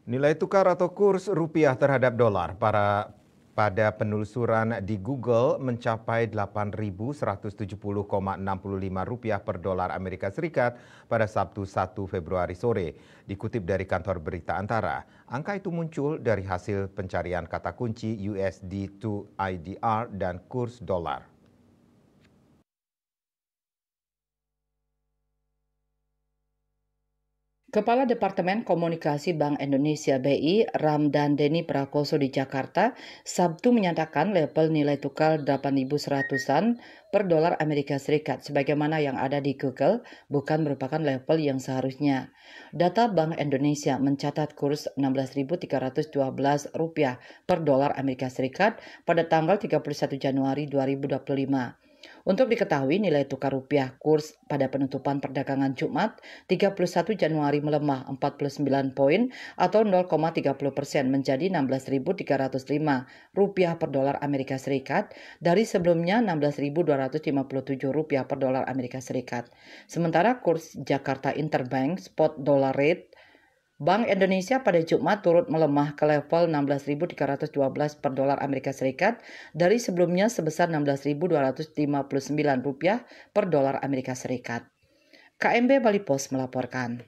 Nilai tukar atau kurs rupiah terhadap dolar pada penelusuran di Google mencapai 8.170,65 rupiah per dolar Amerika Serikat pada Sabtu 1 Februari sore. Dikutip dari kantor berita Antara, angka itu muncul dari hasil pencarian kata kunci USD to IDR dan kurs dolar. Kepala Departemen Komunikasi Bank Indonesia (BI) Ramdhandeni Prakoso di Jakarta Sabtu menyatakan level nilai tukar 8.100-an per dolar Amerika Serikat sebagaimana yang ada di Google bukan merupakan level yang seharusnya. Data Bank Indonesia mencatat kurs Rp16.312 per dolar Amerika Serikat pada tanggal 31 Januari 2025. Untuk diketahui, nilai tukar rupiah kurs pada penutupan perdagangan Jumat 31 Januari melemah 49 poin atau 0,30% menjadi Rp16.305 per dolar Amerika Serikat dari sebelumnya Rp16.257 per dolar Amerika Serikat. Sementara kurs Jakarta Interbank Spot Dollar Rate Bank Indonesia pada Jumat turut melemah ke level 16.312 per dolar Amerika Serikat dari sebelumnya sebesar Rp16.259 per dolar Amerika Serikat. KMB Bali Pos melaporkan.